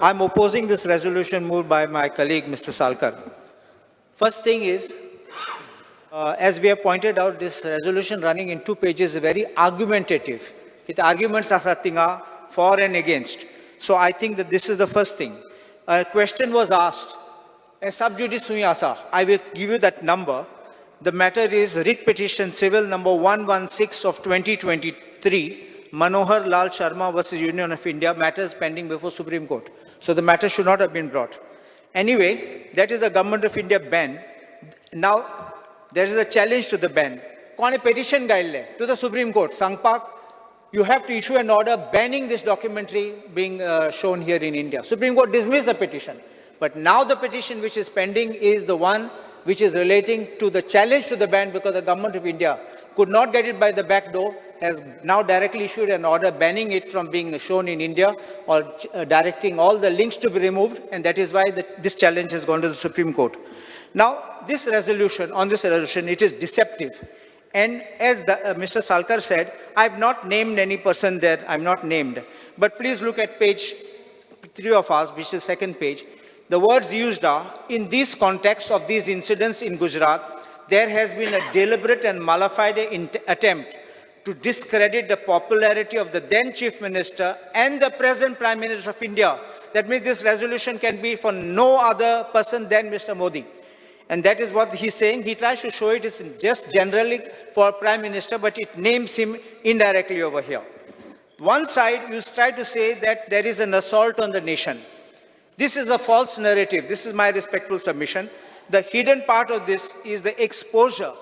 I'm opposing this resolution moved by my colleague, Mr. Salkar. First thing is, as we have pointed out, this resolution running in 2 pages is very argumentative. It arguments are for and against. So I think that this is the first thing. A question was asked, sub judice I will give you that number. The matter is writ petition civil number 116 of 2023, Manohar Lal Sharma versus Union of India, matters pending before Supreme Court. So the matter should not have been brought. Anyway, that is a Government of India ban. Now, there is a challenge to the ban. Kone petition gaile to the Supreme Court. Sangpak, you have to issue an order banning this documentary being shown here in India. Supreme Court dismissed the petition. But now the petition which is pending is the one which is relating to the challenge to the ban, because the Government of India could not get it by the back door, has now directly issued an order banning it from being shown in India, or directing all the links to be removed, and that is why this challenge has gone to the Supreme Court. Now, this resolution, it is deceptive. And as Mr. Salkar said, I have not named any person there, I'm not named. But please look at page 3 of ours, which is second page. The words used are, in this context of these incidents in Gujarat, there has been a deliberate and malified attempt to discredit the popularity of the then Chief Minister and the present Prime Minister of India. That means this resolution can be for no other person than Mr. Modi. And that is what he's saying. He tries to show it is just generally for Prime Minister, but it names him indirectly over here. One side, you try to say that there is an assault on the nation. This is a false narrative. This is my respectful submission. The hidden part of this is the exposure.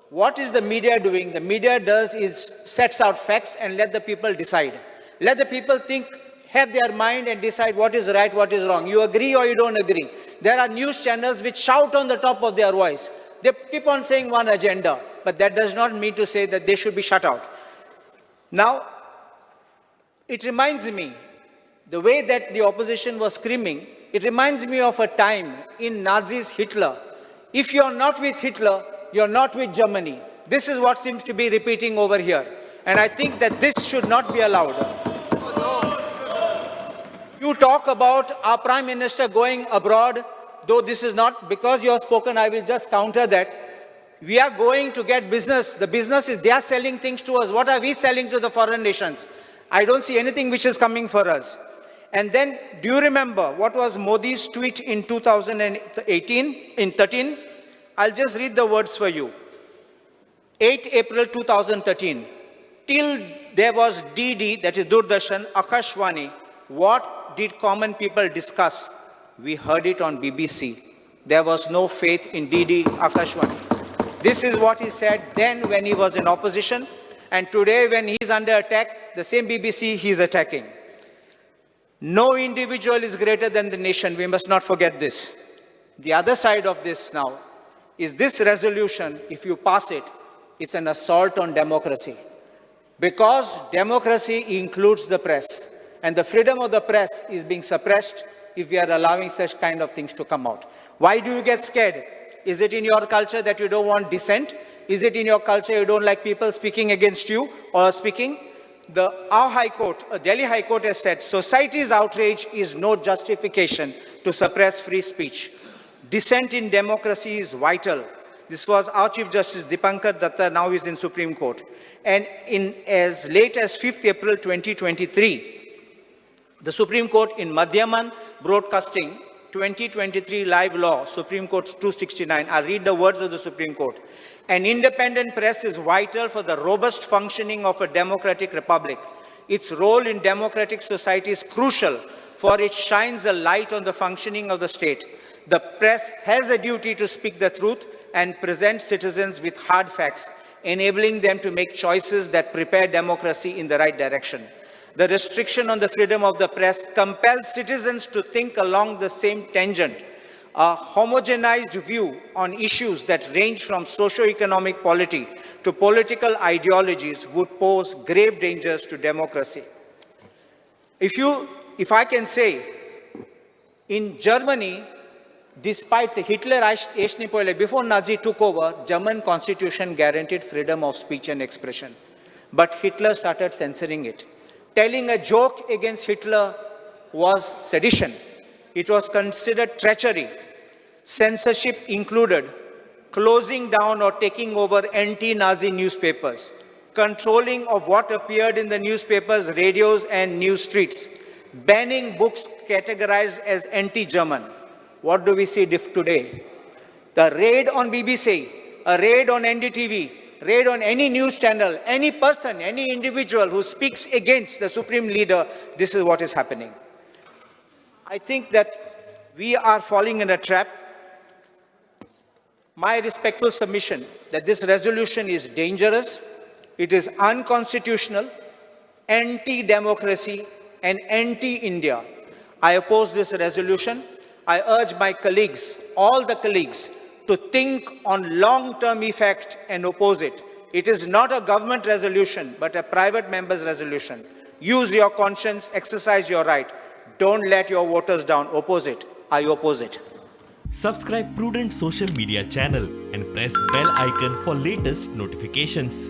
What is the media doing? The media does is sets out facts and let the people decide. Let the people think, have their mind and decide what is right, what is wrong. You agree or you don't agree. There are news channels which shout on the top of their voice. They keep on saying one agenda, but that does not mean to say that they should be shut out. Now, it reminds me, the way that the opposition was screaming, it reminds me of a time in Nazis Hitler. If you're not with Hitler, you're not with Germany. This is what seems to be repeating over here. And I think that this should not be allowed. You talk about our Prime Minister going abroad, though this is not, because you have spoken, I will just counter that. We are going to get business. The business is they are selling things to us. What are we selling to the foreign nations? I don't see anything which is coming for us. And then, do you remember what was Modi's tweet in 2013? I'll just read the words for you. 8 April 2013. Till there was DD, that is Doordarshan, Akashwani, what did common people discuss? We heard it on BBC. There was no faith in DD Akashwani. This is what he said then when he was in opposition. And today when he's under attack, the same BBC he's attacking. No individual is greater than the nation. We must not forget this. The other side of this now is this resolution, if you pass it, it's an assault on democracy. Because democracy includes the press. And the freedom of the press is being suppressed if we are allowing such kind of things to come out. Why do you get scared? Is it in your culture that you don't want dissent? Is it in your culture you don't like people speaking against you or speaking? Our High Court, Delhi High Court has said, society's outrage is no justification to suppress free speech. Dissent in democracy is vital. This was our Chief Justice Dipankar Datta, now is in Supreme Court. And in as late as 5th April 2023, the Supreme Court in Madhyaman Broadcasting 2023 live law, Supreme Court 269, I'll read the words of the Supreme Court. An independent press is vital for the robust functioning of a democratic republic. Its role in democratic society is crucial, for it shines a light on the functioning of the state. The press has a duty to speak the truth and present citizens with hard facts, enabling them to make choices that prepare democracy in the right direction. The restriction on the freedom of the press compels citizens to think along the same tangent. A homogenized view on issues that range from socio-economic polity to political ideologies would pose grave dangers to democracy. If I can say, in Germany, despite the Hitler before Nazi took over, German constitution guaranteed freedom of speech and expression. But Hitler started censoring it. Telling a joke against Hitler was sedition. It was considered treachery. Censorship included closing down or taking over anti-Nazi newspapers, controlling of what appeared in the newspapers, radios, and news streets, banning books categorized as anti-German. What do we see today? The raid on BBC, a raid on NDTV, raid on any news channel, any person, any individual who speaks against the supreme leader, this is what is happening. I think that we are falling in a trap. My respectful submission that this resolution is dangerous, it is unconstitutional, anti-democracy, and anti-India. I oppose this resolution. I urge my colleagues, all the colleagues, to think on long-term effect and oppose it. It is not a government resolution, but a private member's resolution. Use your conscience, exercise your right. Don't let your voters down. Oppose it. I oppose it. Subscribe Prudent social media channel and press bell icon for latest notifications.